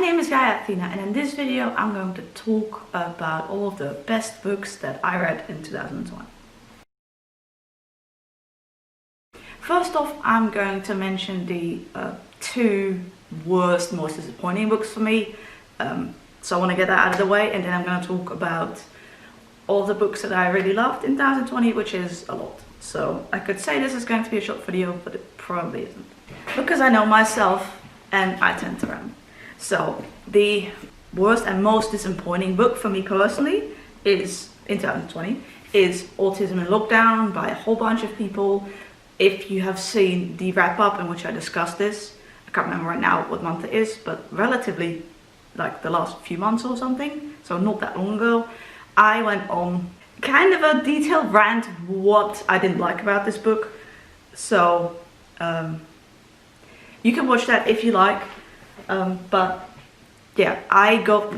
name is Athena, and in this video I'm going to talk about all of the best books that I read in 2020. First off, I'm going to mention the two worst, most disappointing books for me. So I want to get that out of the way, and then I'm going to talk about all the books that I really loved in 2020, which is a lot. So I could say this is going to be a short video, but it probably isn't. Because I know myself and I tend to run. So the worst and most disappointing book for me personally is, in 2020, is Autism in Lockdown by a whole bunch of people. If you have seen the wrap up in which I discussed this, I can't remember right now what month it is, but relatively like the last few months or something, so not that long ago, I went on kind of a detailed rant what I didn't like about this book. So you can watch that if you like, but yeah, I got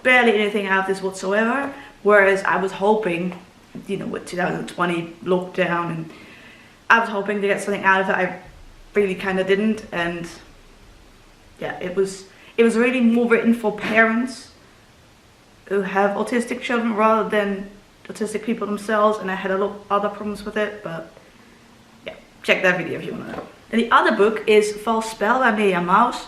barely anything out of this whatsoever, whereas I was hoping, you know, with 2020 lockdown, and I was hoping to get something out of it. I really kind of didn't, and yeah, it was really more written for parents who have autistic children rather than autistic people themselves, and I had a lot of other problems with it, but yeah, check that video if you want to know. And the other book is False Spell by Mia Mouse.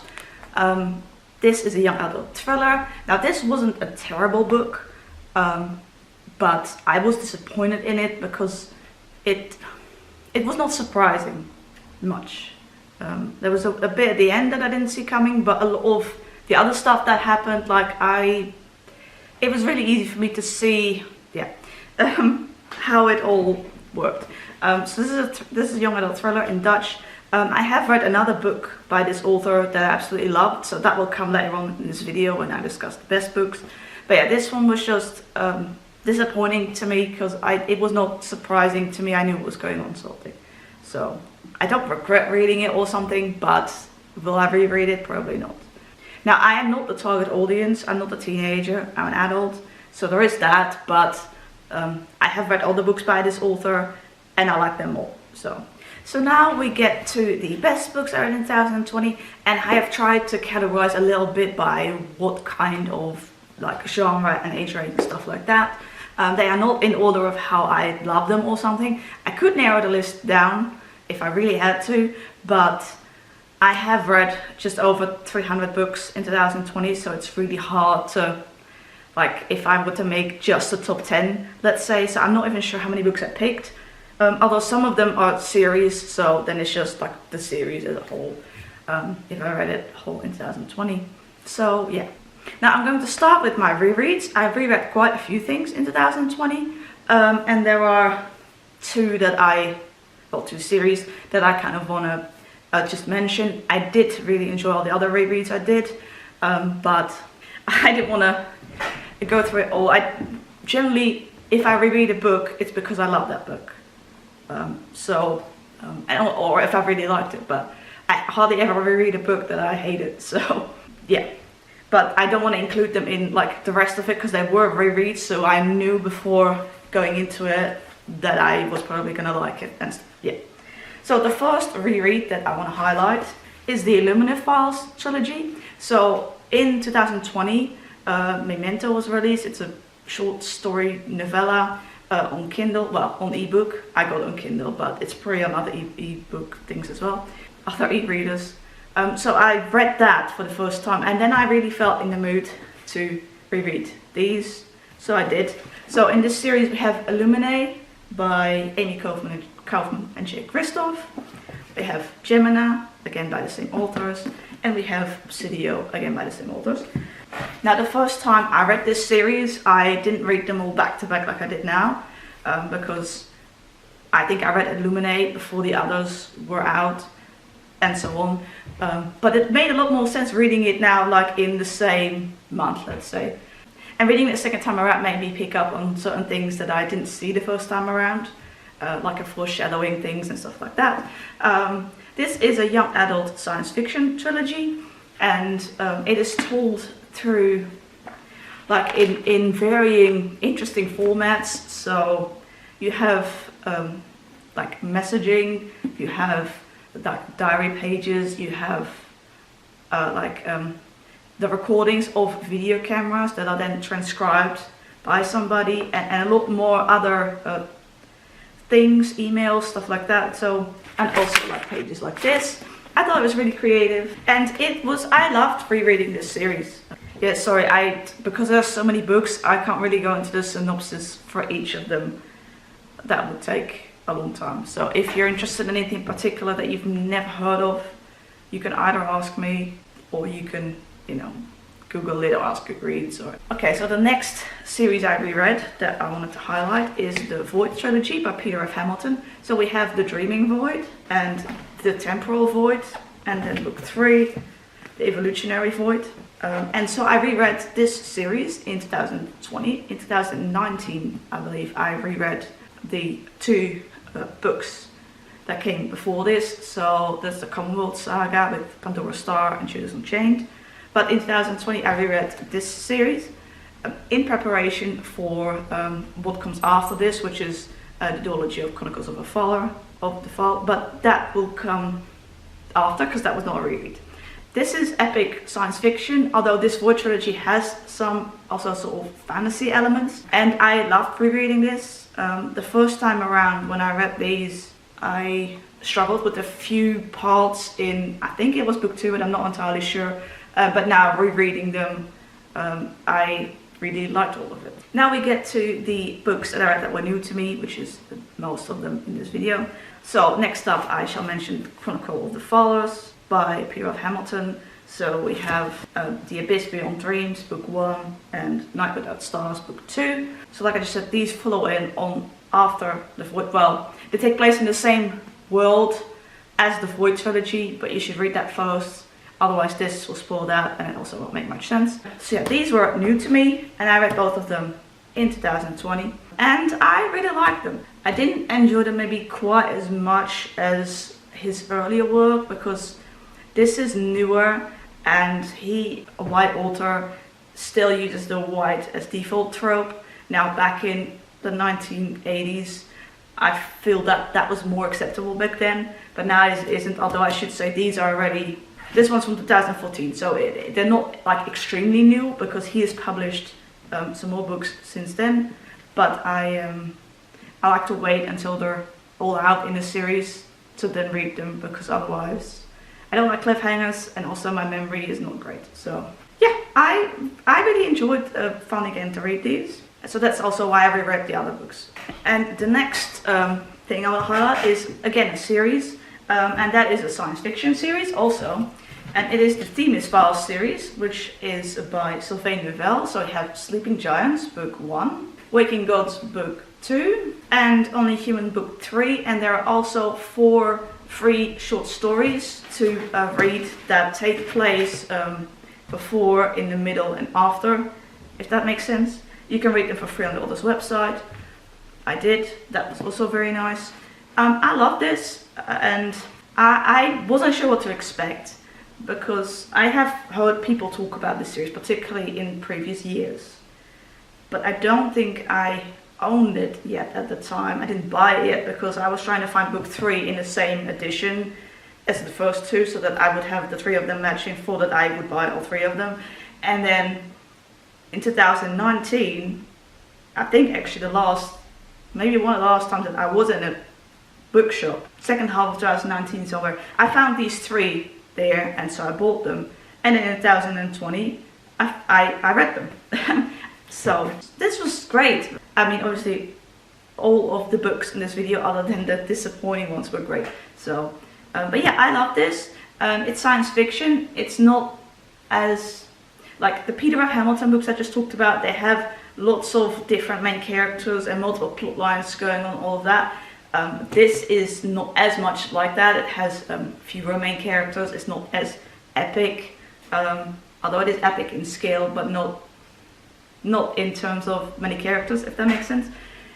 This is a young adult thriller. Now this wasn't a terrible book, but I was disappointed in it because it was not surprising much. There was a bit at the end that I didn't see coming, but a lot of the other stuff that happened, like it was really easy for me to see, yeah, how it all worked. So this is a young adult thriller in Dutch. I have read another book by this author that I absolutely loved, so that will come later on in this video when I discuss the best books. But yeah, this one was just disappointing to me because it was not surprising to me. I knew what was going on, sort of thing. So I don't regret reading it or something, but will I reread it? Probably not. Now, I am not the target audience. I'm not a teenager. I'm an adult, so there is that. But I have read all the books by this author, and I like them all. So now we get to the best books I read in 2020, and I have tried to categorize a little bit by what kind of like genre and age range and stuff like that. They are not in order of how I love them or something. I could narrow the list down if I really had to, but I have read just over 300 books in 2020, so it's really hard to, like, if I were to make just the top 10, let's say, so I'm not even sure how many books I picked. Although some of them are series, so then it's just like the series as a whole, if I read it whole in 2020. So yeah. Now I'm going to start with my rereads. I've reread quite a few things in 2020, and there are two series that I kind of want to just mention. I did really enjoy all the other rereads I did, but I didn't want to go through it all. I generally, if I reread a book, it's because I love that book. Or if I really liked it, but I hardly ever reread a book that I hated, so yeah. But I don't want to include them in like the rest of it because they were rereads, so I knew before going into it that I was probably going to like it, and yeah. So the first reread that I want to highlight is the Leesdame Files trilogy. So in 2020, Memento was released. It's a short story novella on Kindle, well, on ebook. I got it on Kindle, but it's probably on other ebook things as well, other e-readers. So I read that for the first time, and then I really felt in the mood to reread these, so I did. So in this series we have Illuminae by Amy Kaufman and Jay Kristoff. We have Gemina, again by the same authors, and we have Obsidio, again by the same authors. Now the first time I read this series, I didn't read them all back to back like I did now, because I think I read Illuminae before the others were out, and so on. But it made a lot more sense reading it now, like in the same month, let's say. And reading it the second time around made me pick up on certain things that I didn't see the first time around, like a foreshadowing things and stuff like that. This is a young adult science fiction trilogy, and it is told through like in varying interesting formats. So you have like messaging, you have like diary pages, you have the recordings of video cameras that are then transcribed by somebody, and a lot more other things, emails, stuff like that. So, and also like pages like this. I thought it was really creative, and I loved rereading this series. Yeah, sorry, because there's so many books, I can't really go into the synopsis for each of them. That would take a long time. So if you're interested in anything particular that you've never heard of, you can either ask me, or you can, you know, Google it or ask Goodreads. Okay, so the next series I reread that I wanted to highlight is the Void trilogy by Peter F. Hamilton. So we have The Dreaming Void and The Temporal Void, and then book 3, The Evolutionary Void. And so I reread this series in 2020. In 2019, I believe, I reread the 2 books that came before this. So there's the Commonwealth Saga with Pandora Star and Judas Unchained. But in 2020, I reread this series in preparation for what comes after this, which is the duology of Chronicles of the Fall. But that will come after, because that was not a reread. This is epic science fiction, although this Void trilogy has some also sort of fantasy elements, and I loved rereading this. The first time around when I read these, I struggled with a few parts in, I think it was book 2, and I'm not entirely sure. But now rereading them, I really liked all of it. Now we get to the books that I read that were new to me, which is most of them in this video. So next up I shall mention Chronicle of the Fallers by Peter F. Hamilton. So we have The Abyss Beyond Dreams, book 1, and Night Without Stars, book 2. So like I just said, these follow in on after the Void. Well, they take place in the same world as the Void trilogy, but you should read that first. Otherwise this will spoil that, and it also won't make much sense. So yeah, these were new to me, and I read both of them in 2020, and I really liked them. I didn't enjoy them maybe quite as much as his earlier work, because this is newer, and a white author, still uses the white as default trope. Now back in the 1980s, I feel that was more acceptable back then, but now it isn't, although I should say these are already, this one's from 2014, so they're not like extremely new, because he has published some more books since then, but I like to wait until they're all out in the series to then read them, because otherwise I don't like cliffhangers, and also my memory is not great. So yeah, I really enjoyed finally getting to read these. So that's also why I reread the other books. And the next thing I want to highlight is again a series, and that is a science fiction series also. And it is the Themis Files series, which is by Sylvain Novelle. So we have Sleeping Giants, book 1, Waking Gods, book 2, and Only Human, book 3. And there are also 4 free short stories to read that take place before, in the middle, and after, if that makes sense. You can read them for free on the author's website. I did. That was also very nice. I love this, and I wasn't sure what to expect, because I have heard people talk about this series, particularly in previous years, but I don't think I owned it yet at the time. I didn't buy it yet because I was trying to find book 3 in the same edition as the first 2, so that I would have the 3 of them matching, for that I would buy all 3 of them. And then in 2019, I think actually maybe one of the last times that I was in a bookshop, second half of 2019 somewhere, I found these 3 there, and so I bought them. And then in 2020, I read them. So this was great. I mean, obviously all of the books in this video, other than the disappointing ones, were great. So but yeah, I love this. It's science fiction. It's not as like the Peter F. Hamilton books I just talked about. They have lots of different main characters and multiple plot lines going on, all of that. This is not as much like that. It has fewer main characters. It's not as epic, although it is epic in scale, but not in terms of many characters, if that makes sense.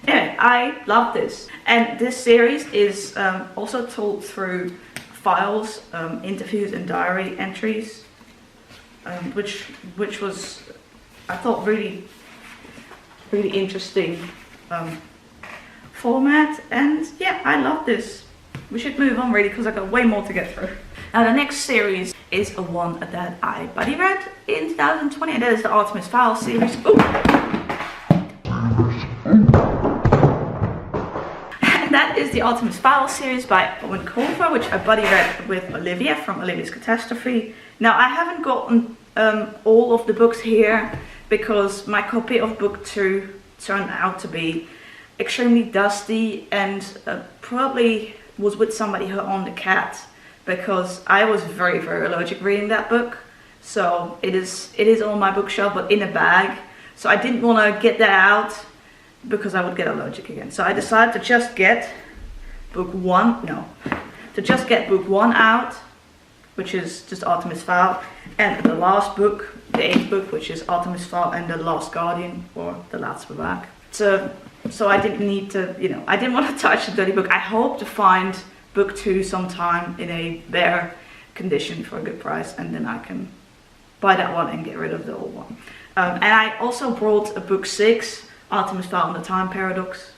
Anyway, I love this. And this series is also told through files, interviews and diary entries, which was, I thought, really interesting format. And yeah, I love this. We should move on really, because I've got way more to get through. Now the next series is a one that I buddy read in 2020, and that is the Artemis Fowl series. Ooh. And that is the Artemis Fowl series by Owen Colfer, which I buddy read with Olivia from Olivia's Catastrophe. Now, I haven't gotten all of the books here because my copy of book 2 turned out to be extremely dusty and probably was with somebody who owned a cat, because I was very allergic reading that book. So it is on my bookshelf but in a bag, so I didn't want to get that out because I would get allergic again. So I decided to just get book 1 out, which is just Artemis Fowl, and the last book, the 8th book, which is Artemis Fowl and the Last Guardian, or the Laatste Bewaak. So I didn't need to, I didn't want to touch the dirty book. I hope to find book 2 sometime in a bare condition for a good price, and then I can buy that one and get rid of the old one. And I also brought a book 6, Artemis Fowl and the Time Paradox,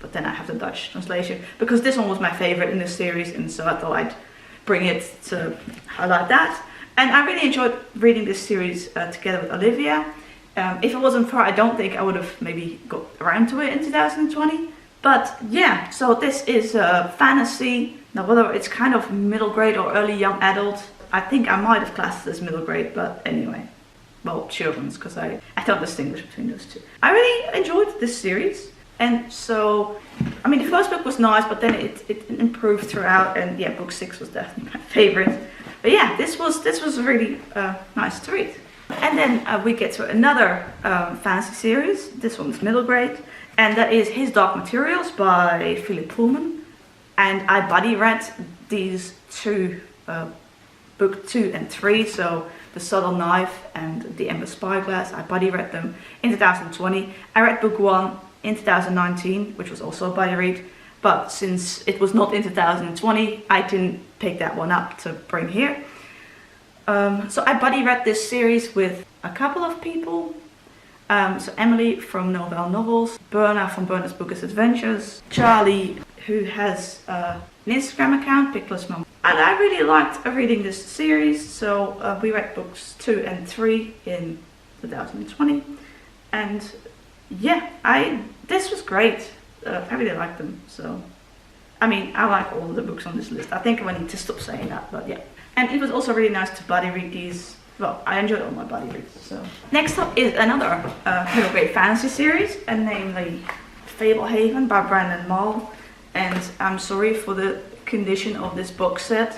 but then I have the Dutch translation because this one was my favorite in the series, and so I thought I'd bring it to highlight that. And I really enjoyed reading this series together with Olivia. If it wasn't for her, I don't think I would have maybe got around to it in 2020. But yeah, so this is fantasy. Now, whether it's kind of middle grade or early young adult, I think I might have classed it as middle grade, but anyway. Well, children's, because I don't distinguish between those two. I really enjoyed this series. And so, I mean, the first book was nice, but then it improved throughout. And yeah, book 6 was definitely my favorite. But yeah, this was really nice to read. And then we get to another fantasy series. This one's middle grade, and that is His Dark Materials by Philip Pullman. And I buddy read these two, book 2 and 3, so The Subtle Knife and The Ember Spyglass. I buddy read them in 2020. I read book 1 in 2019, which was also a buddy read, but since it was not in 2020, I didn't pick that one up to bring here. So I buddy read this series with a couple of people. So Emily from Novelle Novels, Berna from Berna's Bookish Adventures, Charlie, who has an Instagram account, Pickless Mom. And I really liked reading this series, so we read books 2 and 3 in 2020. And yeah, this was great. I really liked them. So, I mean, I like all of the books on this list. I think I need to stop saying that, but yeah. And it was also really nice to buddy read these. Well, I enjoyed all my buddy reads. So next up is another middle grade fantasy series, and namely Fablehaven by Brandon Mull. And I'm sorry for the condition of this box set.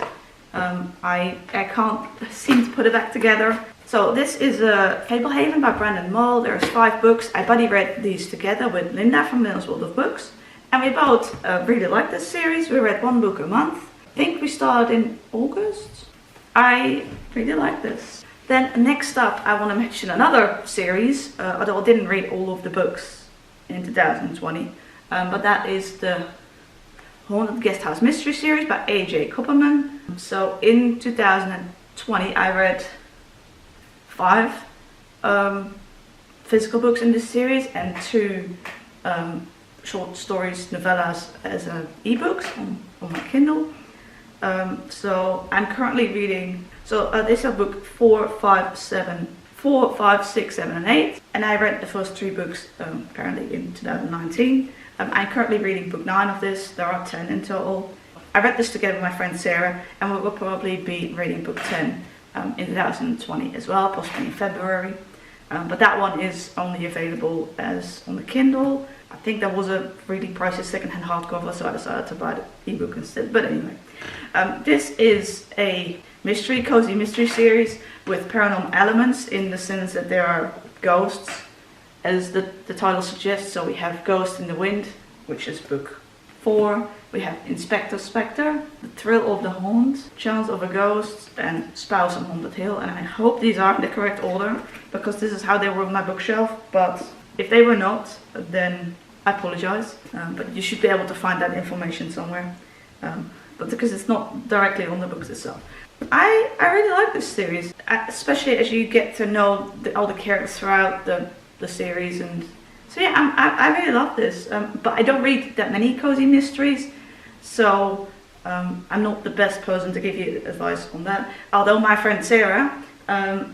I can't seem to put it back together. So this is Fablehaven by Brandon Mull. There's 5 books. I buddy read these together with Linda from Linda's World of Books. And we both really like this series. We read 1 book a month. I think we started in August. I really like this. Then next up, I want to mention another series, although I didn't read all of the books in 2020. But that is the Haunted Guesthouse Mystery Series by A.J. Kopperman. So in 2020, I read 5 physical books in this series and 2 short stories, novellas as ebooks on my Kindle. So I'm currently reading, this is book 4, 5, 6, 7 and 8, and I read the first 3 books apparently in 2019. I'm currently reading book 9 of this. There are 10 in total. I read this together with my friend Sarah, and we will probably be reading book 10 in 2020 as well, possibly in February. But that one is only available as on the Kindle. I think that was a really pricey second-hand hardcover, so I decided to buy the ebook instead. But anyway, this is a cozy mystery series with paranormal elements, in the sense that there are ghosts, as the title suggests. So we have Ghost in the Wind, which is book 4. We have Inspector Spectre, The Thrill of the Haunt, Chance of a Ghost, and Spouse on Haunted Hill. And I hope these are in the correct order, because this is how they were on my bookshelf. But if they were not, then I apologize. But you should be able to find that information somewhere. But because it's not directly on the books itself. I really like this series, especially as you get to know all the characters throughout the series. And so yeah, I really love this. But I don't read that many cozy mysteries. So I'm not the best person to give you advice on that. Although my friend Sarah,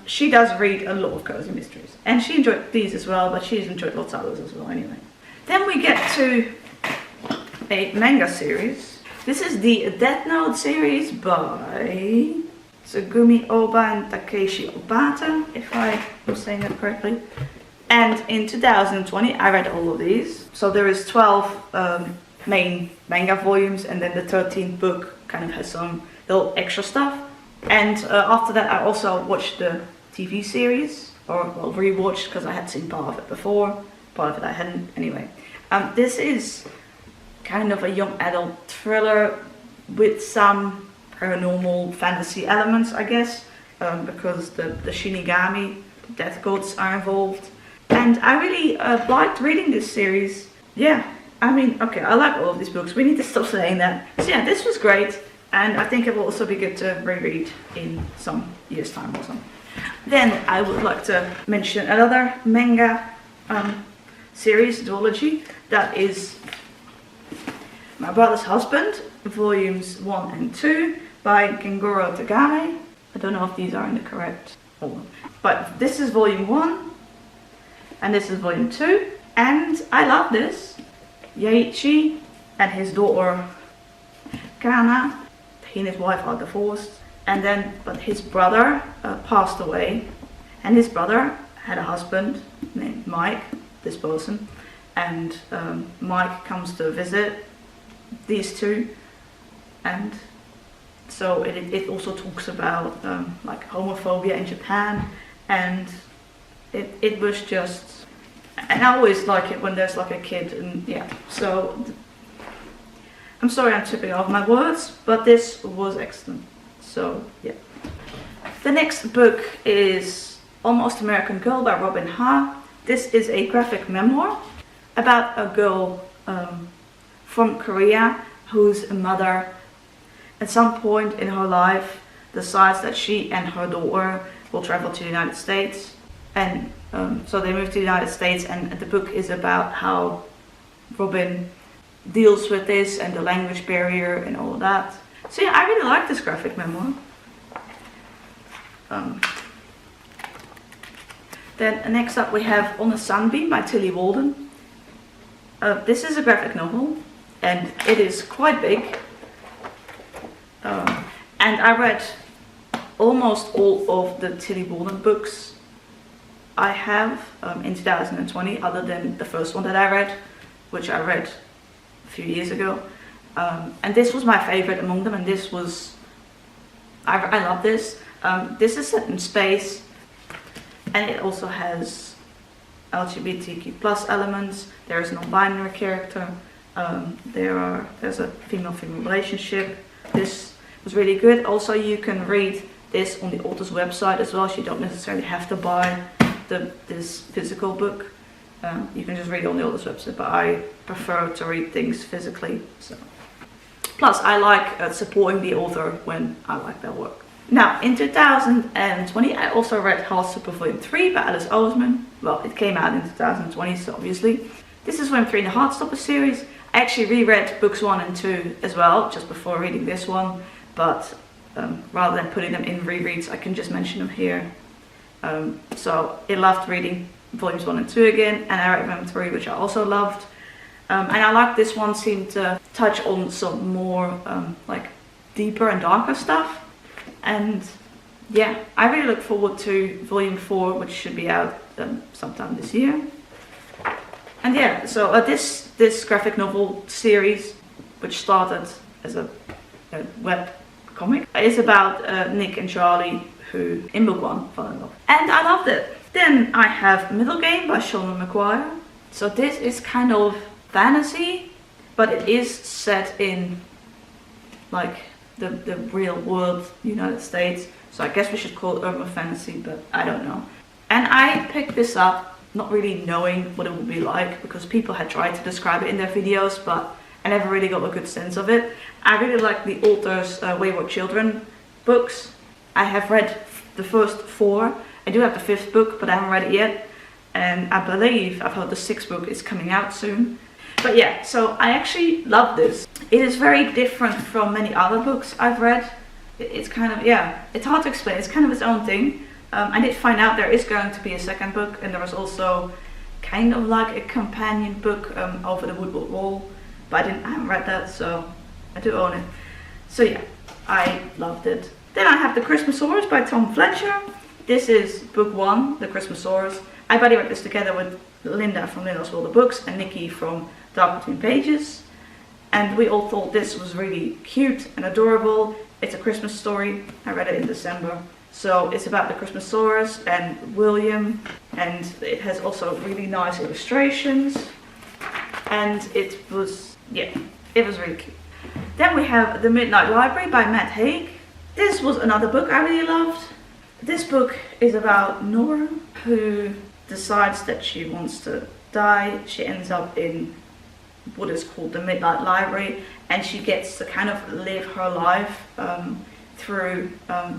she does read a lot of cozy mysteries. And she enjoyed these as well, but she's enjoyed lots of others as well anyway. Then we get to a manga series. This is the Desnoods series by Tsugumi Oba and Takeshi Obata, if I am saying that correctly. And in 2020 I read all of these. So there is 12 main manga volumes, and then the 13th book kind of has some little extra stuff. And after that I also watched the TV series, or well, rewatched, because I had seen part of it before, part of it I hadn't anyway. This is kind of a young adult thriller with some paranormal fantasy elements, I guess, because the Shinigami, the death gods, are involved. And I really liked reading this series. Yeah, I mean, okay, I like all of these books. We need to stop saying that. So yeah, this was great, and I think it will also be good to reread in some years' time or something. Then I would like to mention another manga series, duology, that is My Brother's Husband, volumes 1 and 2 by Gengoro Tagame. I don't know if these are in the correct order, but this is volume 1 and this is volume 2, and I love this. Nichi and his daughter Kana, he and his wife are divorced, and then but his brother passed away, and his brother had a husband named Mike, this person, and Mike comes to visit these two, and so it also talks about like homophobia in Japan, and it was just, and I always like it when there's like a kid, and yeah, so I'm sorry I'm tripping off my words, but this was excellent. So yeah. The next book is Almost American Girl by Robin Ha. This is a graphic memoir about a girl from Korea whose mother at some point in her life decides that she and her daughter will travel to the United States, and so they move to the United States, and the book is about how Robin deals with this and the language barrier and all of that. So yeah, I really like this graphic memoir. Then next up we have On a Sunbeam by Tilly Walden. This is a graphic novel, and it is quite big. And I read almost all of the Tilly Walden books I have in 2020, other than the first one that I read, which I read a few years ago. And this was my favorite among them, and this was, I love this. This is set in space, and it also has LGBTQ plus elements. There is a non-binary character. There's a female-female relationship. This was really good. Also, you can read this on the author's website as well. So you don't necessarily have to buy this physical book. You can just read it on the author's website, but I prefer to read things physically. So. Plus, I like supporting the author when I like their work. Now, in 2020, I also read Heartstopper Volume 3 by Alice Oseman. Well, it came out in 2020, so obviously. This is Volume 3 in the Heartstopper series. I actually reread books 1 and 2 as well, just before reading this one. But rather than putting them in rereads, I can just mention them here. So I loved reading volumes 1 and 2 again, and I read volume 3, which I also loved. And I like this one seemed to touch on some more like deeper and darker stuff. And yeah, I really look forward to volume 4, which should be out sometime this year. And yeah, so this graphic novel series, which started as a web comic, is about Nick and Charlie, who in book 1 fell in love. And I loved it. Then I have Middle Game by Sean McGuire. So this is kind of fantasy, but it is set in like the real world, United States. So I guess we should call it urban fantasy, but I don't know. And I picked this up not really knowing what it would be like, because people had tried to describe it in their videos, but I never really got a good sense of it. I really like the author's Wayward Children books. I have read the first 4. I do have the 5th book, but I haven't read it yet. And I believe, I've heard the 6th book is coming out soon. But yeah, so I actually love this. It is very different from many other books I've read. It's kind of, yeah, it's hard to explain. It's kind of its own thing. I did find out there is going to be a second book, and there was also kind of like a companion book, Over the Woodward Wall, but I haven't read that, so I do own it. So yeah, I loved it. Then I have The Christmasaurus by Tom Fletcher. This is book 1, The Christmasaurus. I buddy read this together with Linda from Linda's World of Books and Nichi from Dark Between Pages. And we all thought this was really cute and adorable. It's a Christmas story. I read it in December. So it's about the Christmasaurus and William, and it has also really nice illustrations. And it was, yeah, it was really cute. Then we have The Midnight Library by Matt Haig. This was another book I really loved. This book is about Nora, who decides that she wants to die. She ends up in what is called the Midnight Library, and she gets to kind of live her life through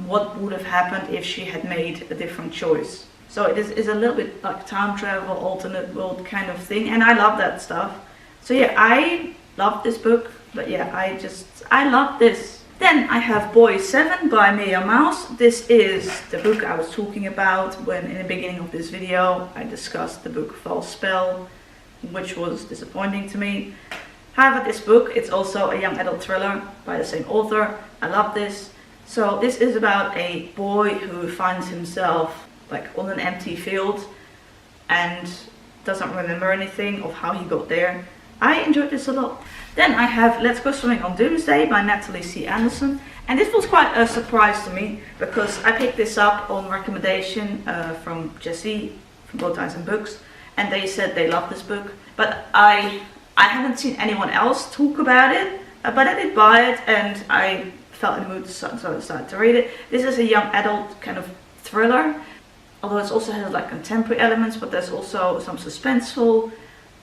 what would have happened if she had made a different choice. So it is a little bit like time travel, alternate world kind of thing, and I love that stuff. So yeah, I love this book, but yeah, I love this. Then I have Boy 7 by Mia Mouse. This is the book I was talking about when in the beginning of this video I discussed the book False Spell, which was disappointing to me. However, this book, it's also a young adult thriller by the same author. I love this. So this is about a boy who finds himself like on an empty field and doesn't remember anything of how he got there. I enjoyed this a lot. Then I have Let's Go Swimming on Doomsday by Natalie C. Anderson. And this was quite a surprise to me because I picked this up on recommendation from Jessie from Bowties Books. And they said they loved this book. But I haven't seen anyone else talk about it. But I did buy it and I felt in the mood, so I decided to read it. This is a young adult kind of thriller. Although it also has like contemporary elements, but there's also some suspenseful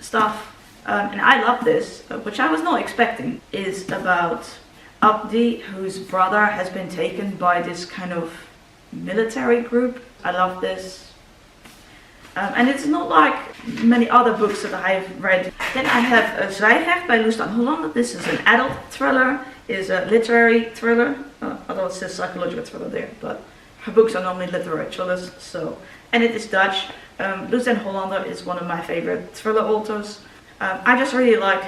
stuff. And I love this, which I was not expecting, is about Abdi, whose brother has been taken by this kind of military group. I love this. And it's not like many other books that I've read. Then I have Zwijgrecht by Leesdame Blog. This is an adult thriller, is a literary thriller, although it says psychological thriller there, but her books are normally literary thrillers. So, and it is Dutch. Leesdame Blog is one of my favorite thriller authors. I just really like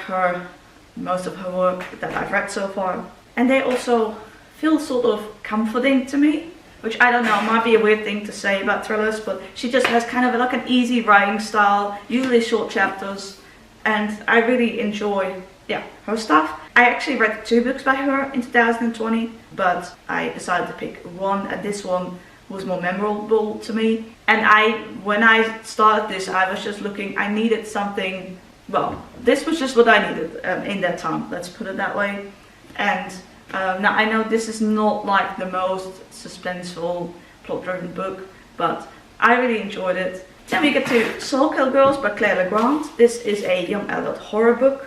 most of her work that I've read so far. And they also feel sort of comforting to me, which I don't know, might be a weird thing to say about thrillers, but she just has kind of like an easy writing style, usually short chapters, and I really enjoy, yeah, her stuff. I actually read 2 books by her in 2020, but I decided to pick one, and this one was more memorable to me. And when I started this, I was just looking, I needed something. Well, this was just what I needed in that time, let's put it that way. And now I know this is not like the most suspenseful, plot-driven book, but I really enjoyed it. Then we get to Soul Kill Girls by Claire Legrand. This is a young adult horror book,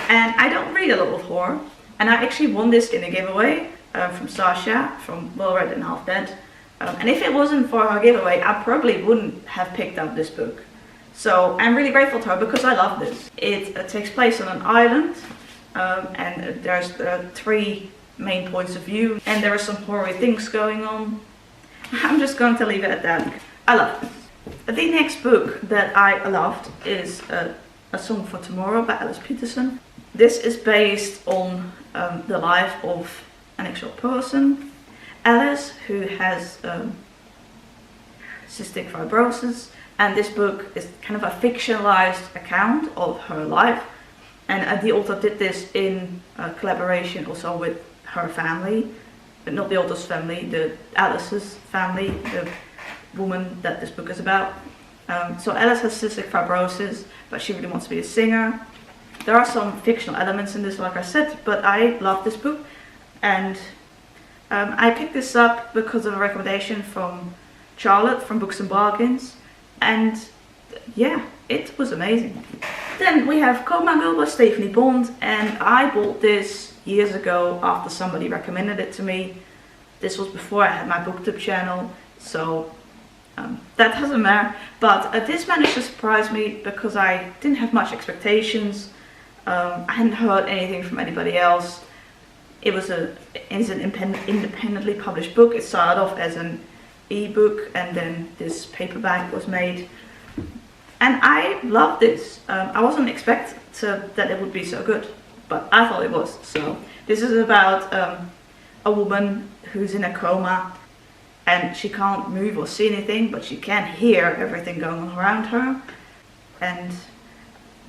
and I don't read a lot of horror. And I actually won this in a giveaway from Sasha from Well Read and Half Dead. And if it wasn't for her giveaway, I probably wouldn't have picked up this book. So I'm really grateful to her because I love this. It takes place on an island, and there's 3 main points of view, and there are some horror things going on. I'm just going to leave it at that. I love this. The next book that I loved is A Song for Tomorrow by Alice Peterson. This is based on the life of an actual person, Alice, who has cystic fibrosis. And this book is kind of a fictionalized account of her life. And the author did this in collaboration also with her family, but not the author's family, the Alice's family, the woman that this book is about. So Alice has cystic fibrosis, but she really wants to be a singer. There are some fictional elements in this, like I said, but I love this book. And I picked this up because of a recommendation from Charlotte from Books and Bargains. And yeah, it was amazing. Then we have Komago by Stephanie Bond, and I bought this years ago after somebody recommended it to me. This was before I had my booktube channel, so that doesn't matter. But this managed to surprise me because I didn't have much expectations. I hadn't heard anything from anybody else. It's an independently published book. It started off as an ebook, and then this paperback was made. And I loved this. I wasn't expecting that it would be so good, but I thought it was. So this is about a woman who's in a coma, and she can't move or see anything, but she can hear everything going on around her. And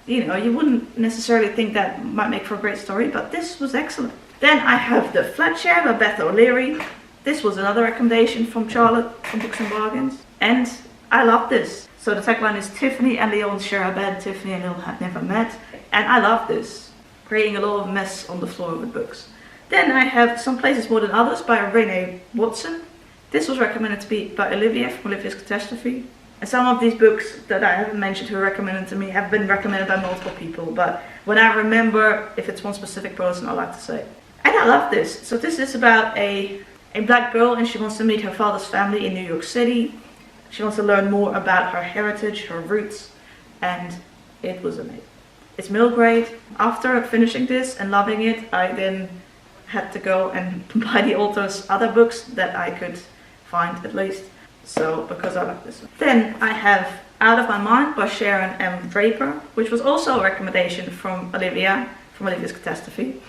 you know, you wouldn't necessarily think that might make for a great story, but this was excellent. Then I have The Flat Share by Beth O'Leary. This was another recommendation from Charlotte from Books and Bargains, and I love this. So the tagline is Tiffany and Leon share a bed, Tiffany and Leon had never met, and I love this, creating a lot of mess on the floor with books. Then I have Some Places More Than Others by Renee Watson. This was recommended to me by Olivia from Olivia's Catastrophe. And some of these books that I haven't mentioned who are recommended to me have been recommended by multiple people, but when I remember if it's one specific person, I like to say. And I love this. So this is about a black girl, and she wants to meet her father's family in New York City. She wants to learn more about her heritage, her roots, and it was amazing. It's middle grade. After finishing this and loving it, I then had to go and buy the author's other books that I could find at least. So, because I like this one. Then I have Out of My Mind by Sharon M. Draper, which was also a recommendation from Olivia, from Olivia's Catastrophe.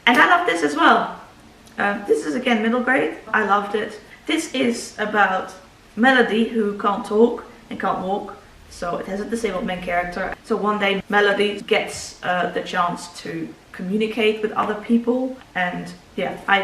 And I love this as well. This is again middle grade. I loved it. This is about Melody, who can't talk and can't walk. So it has a disabled main character. So one day Melody gets the chance to communicate with other people, and yeah, I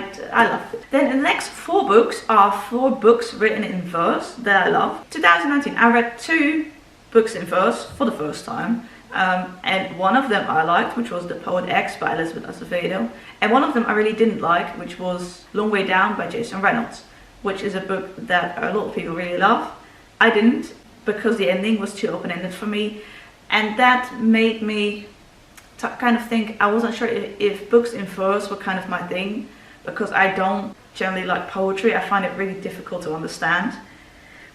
love it. Then the next 4 books are 4 books written in verse that I love. 2019, I read 2 books in verse for the first time, and one of them I liked, which was The Poet X by Elizabeth Acevedo, and one of them I really didn't like, which was Long Way Down by Jason Reynolds, which is a book that a lot of people really love. I didn't, because the ending was too open-ended for me, and that made me kind of think I wasn't sure if books in verse were kind of my thing, because I don't generally like poetry. I find it really difficult to understand,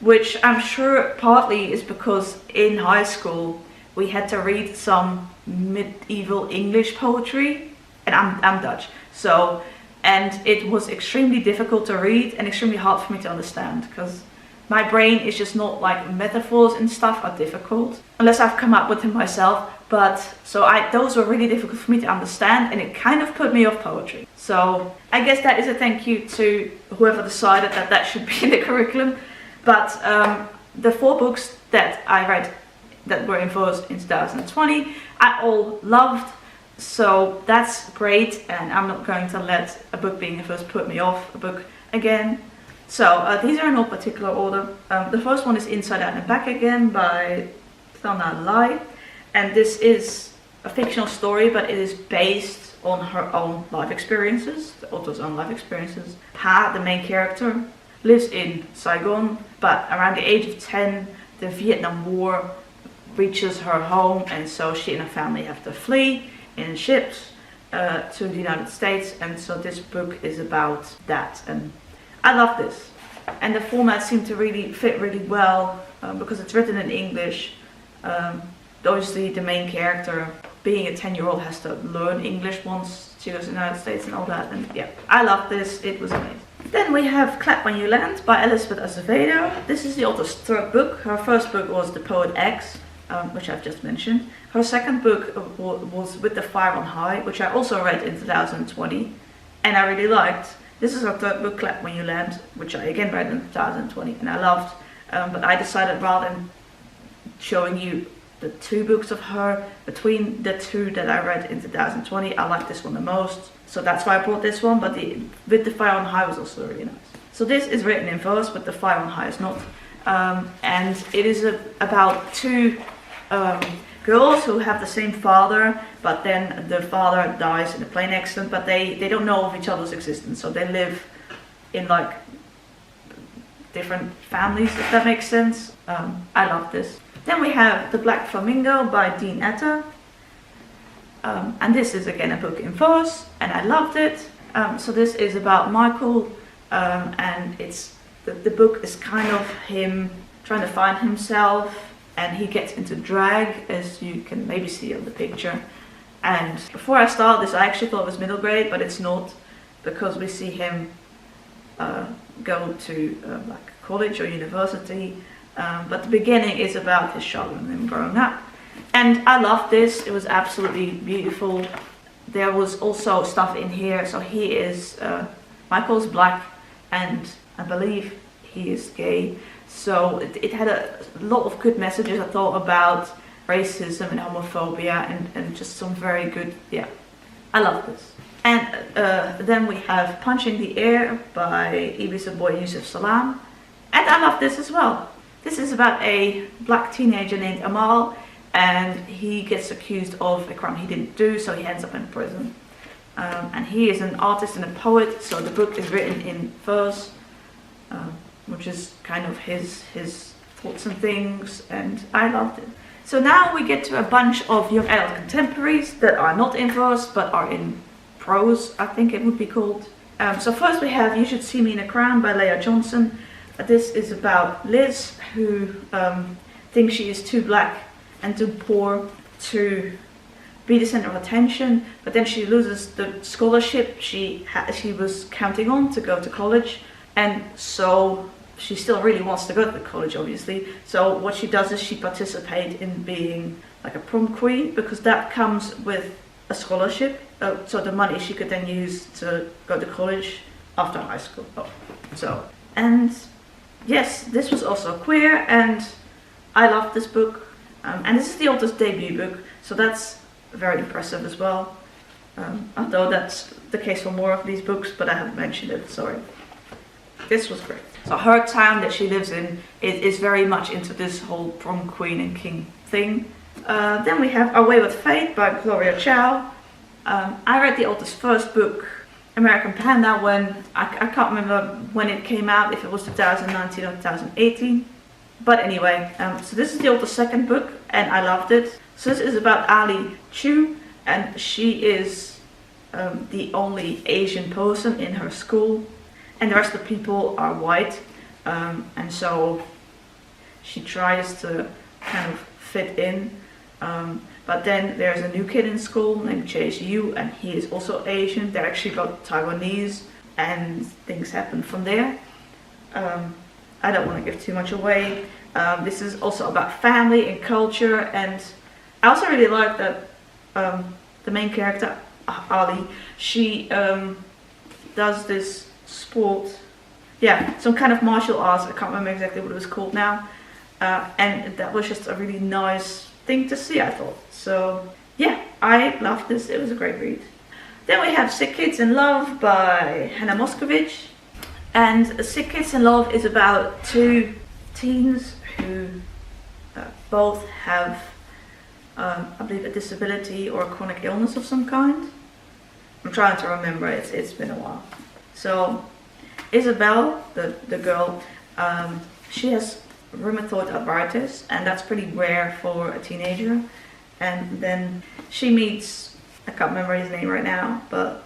which I'm sure partly is because in high school we had to read some medieval English poetry, and I'm Dutch, so, and it was extremely difficult to read and extremely hard for me to understand, because my brain is just not like, metaphors and stuff are difficult unless I've come up with them myself. But so those were really difficult for me to understand, and it kind of put me off poetry. So I guess that is a thank you to whoever decided that that should be in the curriculum. But the 4 books that I read that were in verse in 2020, I all loved. So that's great, and I'm not going to let a book being in verse put me off a book again. So these are in no particular order. The first one is Inside Out and Back Again by Thana Lai. And this is a fictional story, but it is based on her own life experiences, the author's own life experiences. Ha, the main character, lives in Saigon, but around the age of 10, the Vietnam War reaches her home, and so she and her family have to flee in ships to the United States. And so this book is about that, and I love this. And the format seemed to really fit really well, because it's written in English. Obviously the main character, being a 10-year-old, has to learn English once she goes to the United States and all that, and yeah, I love this, it was amazing. Then we have Clap When You Land by Elizabeth Acevedo. This is the author's 3rd book. Her first book was The Poet X, which I've just mentioned. Her second book was With the Fire on High, which I also read in 2020, and I really liked. This is her 3rd book, Clap When You Land, which I again read in 2020, and I loved, but I decided rather than showing you the 2 books of her, between the 2 that I read in 2020, I like this one the most. So that's why I brought this one, but With the Fire on High was also really nice. So this is written in verse, but The Fire on High is not. And it is about 2 girls who have the same father, but then the father dies in a plane accident, but they don't know of each other's existence, so they live in like different families, if that makes sense. I love this. Then we have The Black Flamingo by Dean Atta. And this is again a book in verse, and I loved it. So this is about Michael, and it's the book is kind of him trying to find himself, and he gets into drag, as you can maybe see on the picture. And before I started this, I actually thought it was middle grade, but it's not, because we see him go to like college or university. But the beginning is about his childhood and him growing up. And I loved this. It was absolutely beautiful. There was also stuff in here. So he is, Michael's black, and I believe he is gay. So it had a lot of good messages, I thought, about racism and homophobia, and just some very good, yeah, I love this. And then we have Punching the Air by Ibiza boy Yusuf Salam, and I love this as well. This is about a black teenager named Amal, and he gets accused of a crime he didn't do, so he ends up in prison. And he is an artist and a poet, so the book is written in verse, which is kind of his thoughts and things, and I loved it. So now we get to a bunch of young adult contemporaries that are not in verse, but are in prose, I think it would be called. So first we have You Should See Me in a Crown by Leah Johnson. This is about Liz, who thinks she is too black and too poor to be the center of attention, but then she loses the scholarship she was counting on to go to college, and so she still really wants to go to college, obviously. So what she does is she participates in being like a prom queen, because that comes with a scholarship, so the money she could then use to go to college after high school. And yes, this was also queer, and I loved this book. And this is the author's debut book, so that's very impressive as well. Although that's the case for more of these books, but I haven't mentioned it, sorry. This was great. So her town that she lives in is very much into this whole prom queen and king thing. Then we have Away with Fate by Gloria Chow. I read the author's first book, American Panda, when I can't remember when it came out, if it was 2019 or 2018. But anyway, so this is the author's second book, and I loved it. So this is about Ali Chu, and she is the only Asian person in her school, and the rest of the people are white, and so she tries to kind of fit in. But then there's a new kid in school named Chase Yu, and he is also Asian. They're actually both Taiwanese, and things happen from there. I don't want to give too much away. This is also about family and culture, and I also really like that the main character, Ali, she does this sport, yeah, some kind of martial arts. I can't remember exactly what it was called now, and that was just a really nice thing to see, I thought. So yeah, I loved this. It was a great read. Then we have Sick Kids in Love by Hannah Moscovich. And Sick Kids in Love is about two teens who both have, I believe, a disability or a chronic illness of some kind. I'm trying to remember, it's been a while. So Isabel, the girl, she has rheumatoid arthritis, and that's pretty rare for a teenager. And then she meets, I can't remember his name right now, but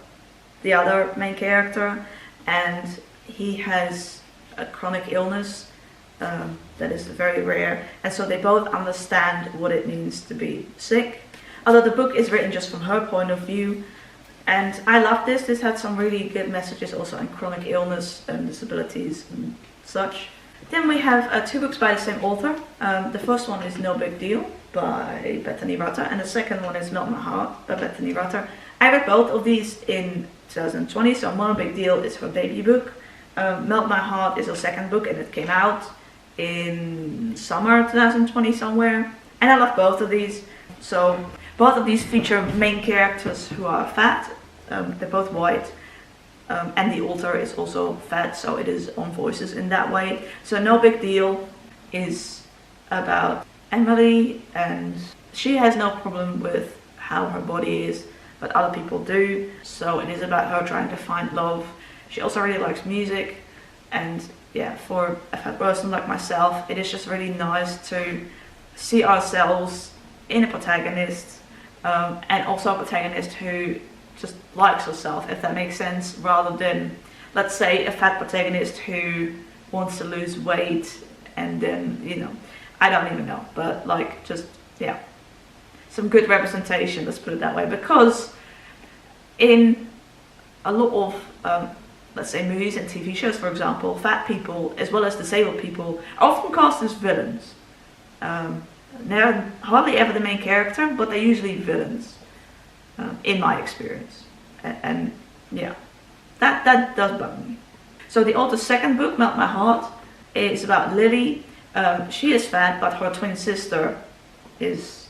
the other main character, and he has a chronic illness that is very rare, and so they both understand what it means to be sick. Although the book is written just from her point of view, and I love this. This had some really good messages also on chronic illness and disabilities and such. Then we have two books by the same author. The first one is No Big Deal by Bethany Rutter, and the second one is Melt My Heart by Bethany Rutter. I read both of these in 2020, so No Big Deal is her debut book. Melt My Heart is her second book, and it came out in summer 2020 somewhere. And I love both of these. So both of these feature main characters who are fat. They're both white. And the author is also fat, so it is on voices in that way. So No Big Deal is about Emily, and she has no problem with how her body is, but other people do. So it is about her trying to find love. She also really likes music, and yeah, for a fat person like myself, it is just really nice to see ourselves in a protagonist, and also a protagonist who just likes herself, if that makes sense, rather than, let's say, a fat protagonist who wants to lose weight and then, you know, I don't even know, but like, just, yeah. some good representation, let's put it that way, because in a lot of let's say movies and TV shows, for example, fat people as well as disabled people are often cast as villains. They're hardly ever the main character, but they're usually villains, in my experience. And yeah, that does bug me. So the author's second book, Melt My Heart, is about Lily. She is fat, but her twin sister is,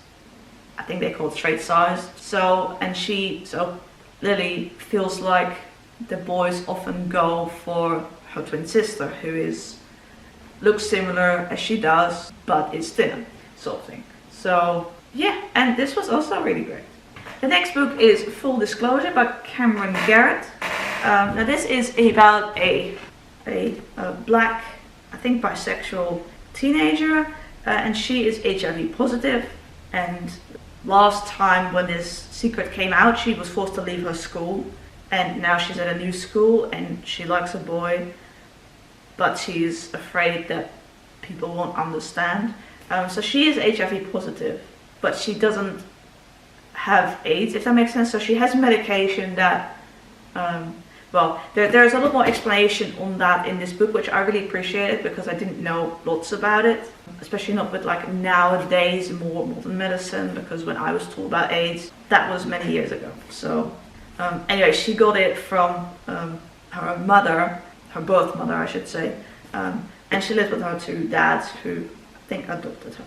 I think they call it straight sized. So Lily feels like the boys often go for her twin sister, who looks similar as she does, but is thinner, sort of thing. So yeah, and this was also really great. The next book is Full Disclosure by Cameron Garrett. Now this is about a black, I think bisexual teenager, and she is HIV positive, and last time when this secret came out, she was forced to leave her school, and now she's at a new school and she likes a boy, but she's afraid that people won't understand. So she is HIV positive, but she doesn't have AIDS, if that makes sense. So she has medication that, well, there's a lot more explanation on that in this book, which I really appreciated because I didn't know lots about it, especially not with like nowadays more modern medicine, because when I was taught about AIDS, that was many years ago. So anyway, she got it from her mother, her birth mother I should say, and she lived with her two dads who I think adopted her.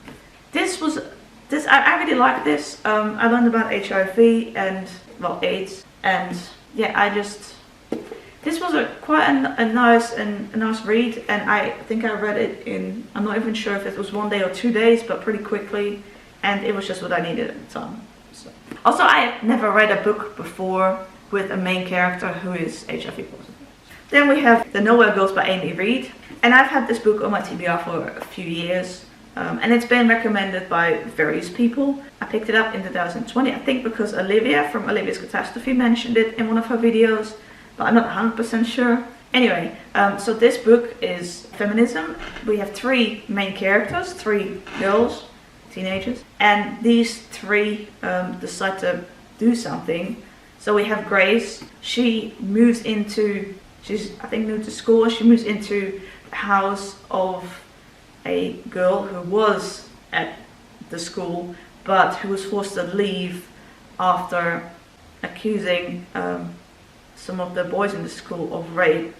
I really liked this. I learned about HIV and, well, AIDS, and yeah, this was quite a nice read, and I think I read it in, I'm not even sure if it was 1 day or 2 days, but pretty quickly, and it was just what I needed at the time. So. Also, I have never read a book before with a main character who is HIV positive. Then we have The Novelle Novels by Amy Reed, and I've had this book on my TBR for a few years. And it's been recommended by various people. I picked it up in 2020, I think because Olivia from Olivia's Catastrophe mentioned it in one of her videos, but I'm not 100% sure. Anyway, so this book is feminism. We have three main characters, three girls, teenagers, and these three decide to do something. So we have Grace. She's I think new to school. She moves into the house of a girl who was at the school, but who was forced to leave after accusing some of the boys in the school of rape,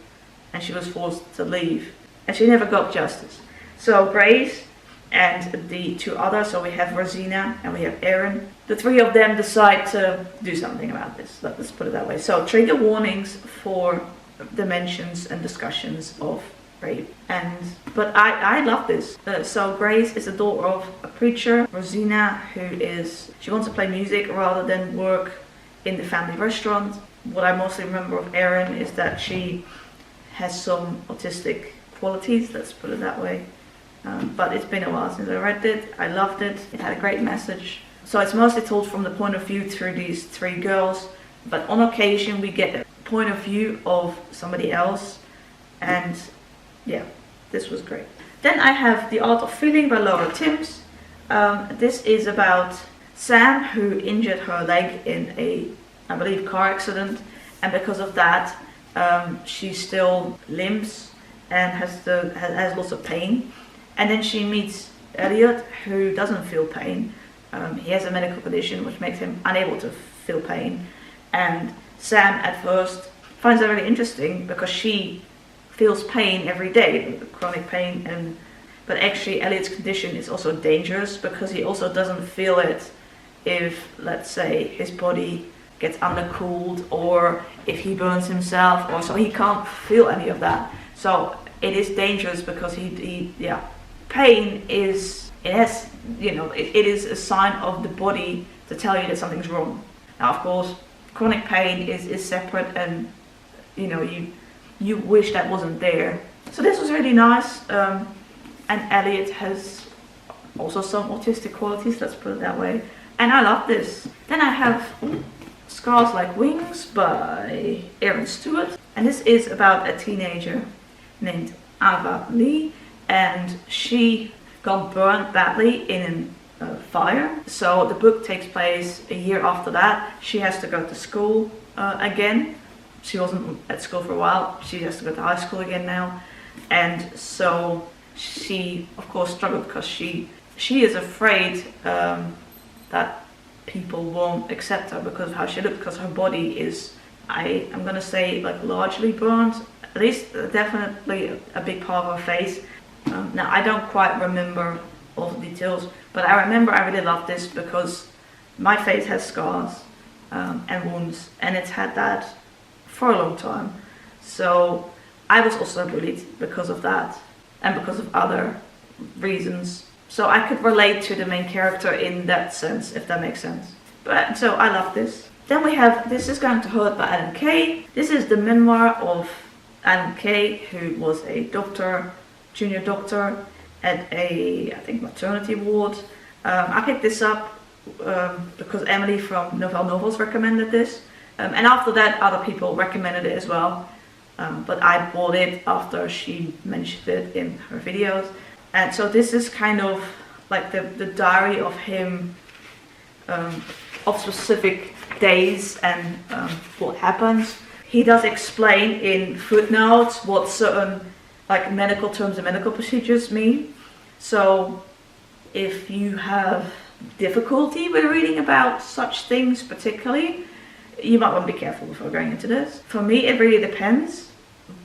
and she was forced to leave, and she never got justice. So Grace and the two others, so we have Rosina and we have Erin, the three of them decide to do something about this. Let's put it that way. So trigger warnings for the mentions and discussions of rape, but I love this. So Grace is the daughter of a preacher. Rosina, she wants to play music rather than work in the family restaurant. What I mostly remember of Erin is that she has some autistic qualities, let's put it that way. But it's been a while since I read it. I loved it. It had a great message. So it's mostly told from the point of view through these three girls, but on occasion we get a point of view of somebody else, and yeah, this was great. Then I have The Art of Feeling by Laura Timms. This is about Sam, who injured her leg in a, I believe, car accident, and because of that, she still limps and has lots of pain. And then she meets Elliot, who doesn't feel pain. He has a medical condition which makes him unable to feel pain. And Sam at first finds that really interesting because she feels pain every day, chronic pain, but actually Elliot's condition is also dangerous because he also doesn't feel it if, let's say, his body gets undercooled or if he burns himself, or so he can't feel any of that. So it is dangerous because pain is, it is a sign of the body to tell you that something's wrong. Now, of course, chronic pain is separate, and you wish that wasn't there. So this was really nice, and Elliot has also some autistic qualities, let's put it that way, and I love this. Then I have Scars Like Wings by Erin Stewart, and this is about a teenager named Ava Lee, and she got burned badly in fire. So the book takes place a year after that. She has to go to school again. She wasn't at school for a while. She has to go to high school again now. And so she, of course, struggled because she is afraid that people won't accept her because of how she looks, because her body is, I'm gonna say, like largely burnt. At least definitely a big part of her face. Now I don't quite remember all the details, but I remember I really loved this because my face has scars and wounds, and it's had that for a long time. So I was also bullied because of that and because of other reasons. So I could relate to the main character in that sense, if that makes sense. But so I love this. Then we have This Is Going to Hurt by Adam Kay. This is the memoir of Adam Kay, who was a doctor, junior doctor at a, I think, maternity ward. I picked this up because Emily from Novelle Novels recommended this. And after that, other people recommended it as well. But I bought it after she mentioned it in her videos. And so this is kind of like the diary of him, of specific days and what happens. He does explain in footnotes what certain like medical terms and medical procedures mean. So if you have difficulty with reading about such things particularly, you might want to be careful before going into this. For me, it really depends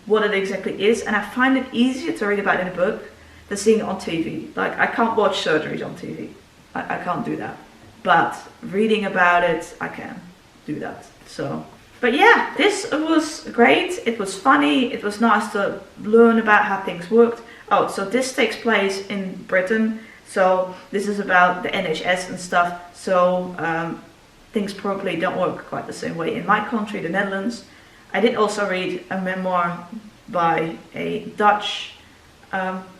what it exactly is, and I find it easier to read about in a book than seeing it on TV. Like, I can't watch surgeries on TV. I can't do that. But reading about it, I can do that. So, but yeah, this was great. It was funny. It was nice to learn about how things worked. Oh, so this takes place in Britain. So this is about the NHS and stuff. So things probably don't work quite the same way in my country, the Netherlands. I did also read a memoir by a Dutch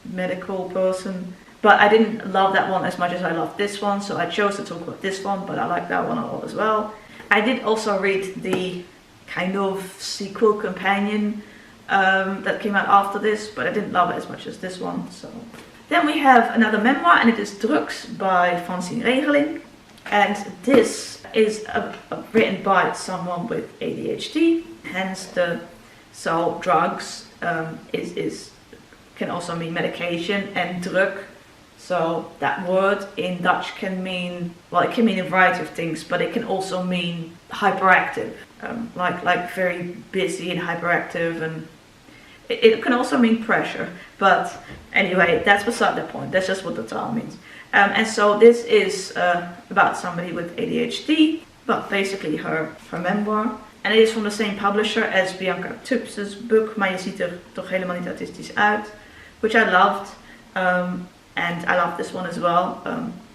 medical person, but I didn't love that one as much as I loved this one, so I chose to talk about this one, but I like that one a lot as well. I did also read the kind of sequel companion that came out after this, but I didn't love it as much as this one. So then we have another memoir, and it is Drugs by Francine Regeling, and this is written by someone with ADHD, hence so drugs can also mean medication, and drug, so that word in Dutch can mean, well, it can mean a variety of things, but it can also mean hyperactive, like very busy and hyperactive, and it can also mean pressure. But anyway, that's beside the point. That's just what the title means. And so this is about somebody with ADHD, but basically her memoir. And it is from the same publisher as Bianca Tups's book, Maar je ziet er toch helemaal niet autistisch uit, which I loved. And I love this one as well.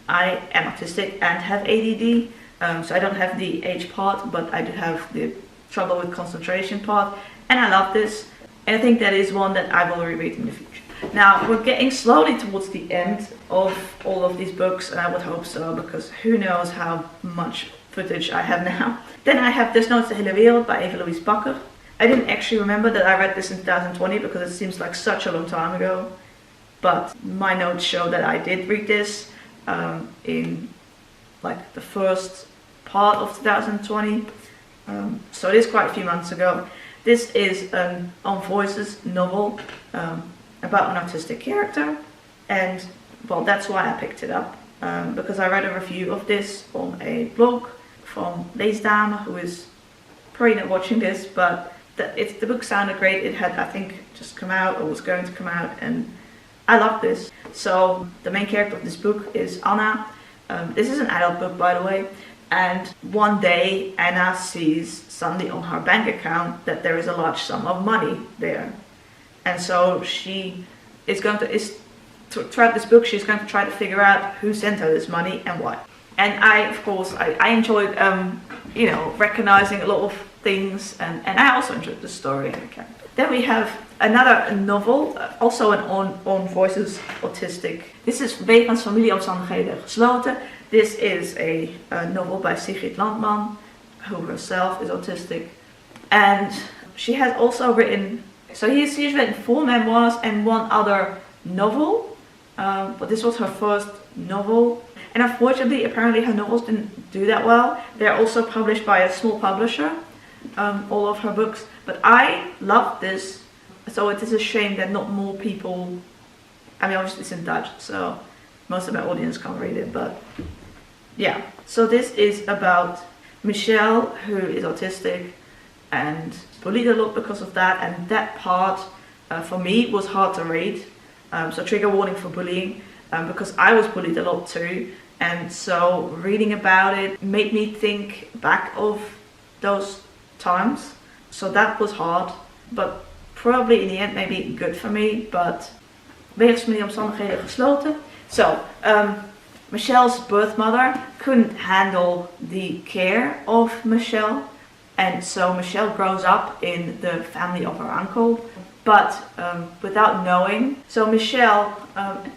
I am autistic and have ADD, so I don't have the age part, but I do have the trouble with concentration part. And I love this, and I think that is one that I will reread in the future. Now, we're getting slowly towards the end of all of these books, and I would hope so, because who knows how much footage I have now. Then I have Desnoods, hele wereld by Eva Louise Bakker. I didn't actually remember that I read this in 2020 because it seems like such a long time ago. But my notes show that I did read this in like the first part of 2020. So it is quite a few months ago. This is an On Voices novel about an autistic character. And well, that's why I picked it up. Because I read a review of this on a blog from Leesdame, who is probably not watching this, but the book sounded great. It had, I think, just come out or was going to come out, and I love this. So the main character of this book is Anna. This is an adult book, by the way. And one day Anna sees suddenly on her bank account that there is a large sum of money there. And so she is going to, throughout this book, she's going to try to figure out who sent her this money and why. And of course, I enjoyed, recognizing a lot of things, and I also enjoyed the story. Okay. Then we have another novel, also an On Voices autistic. This is Wegens familieomstandigheden gesloten. This is a novel by Sigrid Landman, who herself is autistic. And she has also written, so she's written 4 memoirs and 1 other novel. But this was her first novel. And unfortunately, apparently her novels didn't do that well. They're also published by a small publisher, all of her books. But I love this, so it is a shame that not more people, I mean obviously it's in Dutch, so most of my audience can't read it, but yeah. So this is about Michelle, who is autistic and bullied a lot because of that, and that part for me was hard to read. So trigger warning for bullying, because I was bullied a lot too, and so reading about it made me think back of those times. So that was hard, but probably in the end maybe good for me, but wegens die omstandigheden gesloten. So Michelle's birth mother couldn't handle the care of Michelle, and so Michelle grows up in the family of her uncle, but without knowing. So Michelle,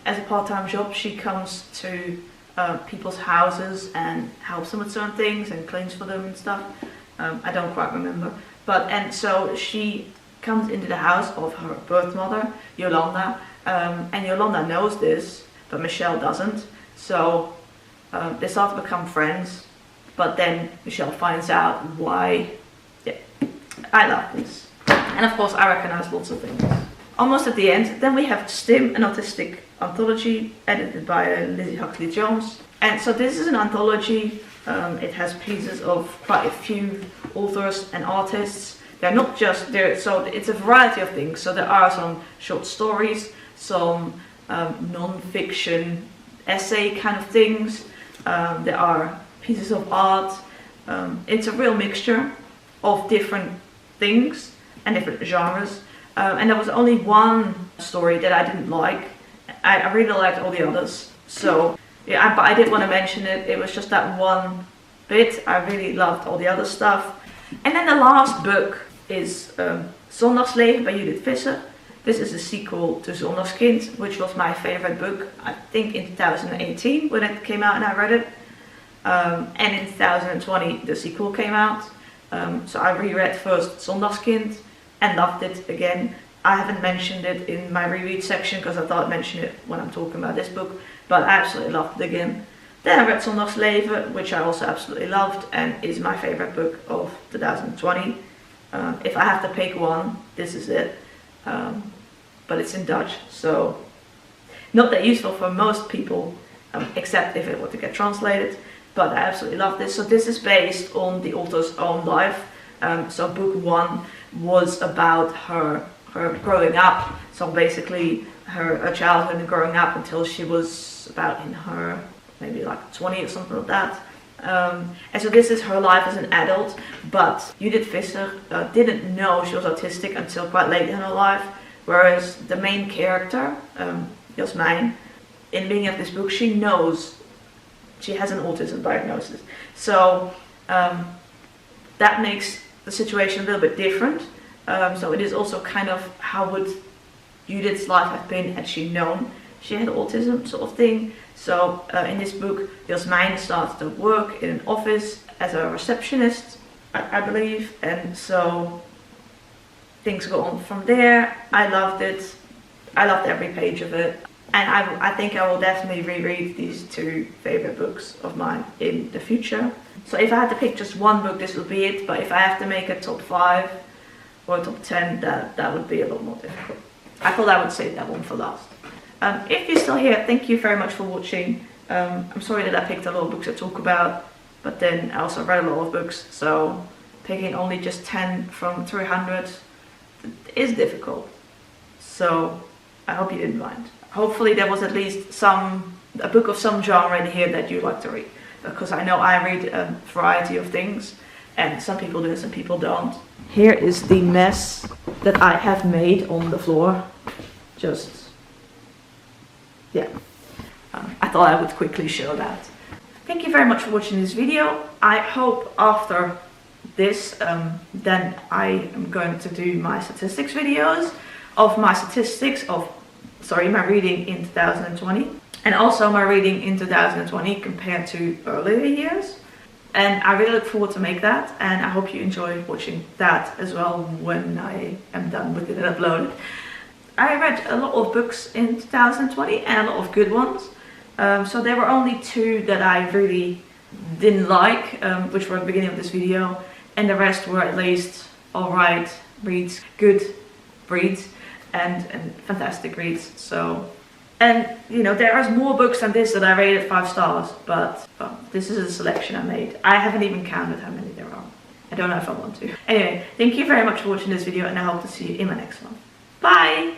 as a part-time job, she comes to people's houses and helps them with certain things and cleans for them and stuff. I don't quite remember, and so she comes into the house of her birth mother, Yolanda, and Yolanda knows this, but Michelle doesn't. So they start to become friends, but then Michelle finds out why. Yeah, I love this. And of course I recognize lots of things. Almost at the end, then we have Stim, an autistic anthology edited by Lizzie Huxley Jones. And so this is an anthology. It has pieces of quite a few authors and artists. They're not just there, so it's a variety of things. So there are some short stories, some non-fiction essay kind of things. There are pieces of art. It's a real mixture of different things and different genres. And there was only one story that I didn't like. I really liked all the others. So yeah, but I did want to mention it. It was just that one bit. I really loved all the other stuff. And then the last book is Zondagsleven by Judith Visser. This is a sequel to Zondagskind, which was my favorite book, I think in 2018 when it came out and I read it. And in 2020 the sequel came out. So I reread first Zondagskind and loved it again. I haven't mentioned it in my reread section because I thought I'd mention it when I'm talking about this book, but I absolutely loved it again. Then I read Zondagsleven, which I also absolutely loved and is my favorite book of 2020. If I have to pick one, this is it. But it's in Dutch, so not that useful for most people, except if it were to get translated. But I absolutely love this. So this is based on the author's own life. So book 1 was about her growing up. So basically her childhood and growing up until she was about in her maybe like 20 or something like that. And so this is her life as an adult, but Judith Visser didn't know she was autistic until quite late in her life, whereas the main character, Jasmijn, in the beginning of this book, she knows she has an autism diagnosis. So that makes the situation a little bit different. So it is also kind of how would Judith's life have been had she known she had autism, sort of thing. So in this book, Jasmijn starts to work in an office as a receptionist, I believe, and so things go on from there. I loved it. I loved every page of it, and I think I will definitely reread these two favorite books of mine in the future. So if I had to pick just one book, this would be it, but if I have to make a top 5 or a top 10, that would be a lot more difficult. I thought I would save that one for last. If you're still here, thank you very much for watching. I'm sorry that I picked a lot of books to talk about, but then I also read a lot of books, so picking only just 10 from 300 is difficult. So I hope you didn't mind. Hopefully there was at least a book of some genre in here that you like to read, because I know I read a variety of things, and some people do, some people don't. Here is the mess that I have made on the floor. Yeah, I thought I would quickly show that. Thank you very much for watching this video. I hope after this, then I am going to do my statistics videos of my my reading in 2020, and also my reading in 2020 compared to earlier years. And I really look forward to make that, and I hope you enjoy watching that as well when I am done with it and uploaded. I read a lot of books in 2020 and a lot of good ones. So there were only 2 that I really didn't like, which were at the beginning of this video, and the rest were at least alright reads, good reads, and fantastic reads. So, and you know, there are more books than this that I rated 5 stars, but well, this is a selection I made. I haven't even counted how many there are. I don't know if I want to. Anyway, thank you very much for watching this video, and I hope to see you in my next one. Bye!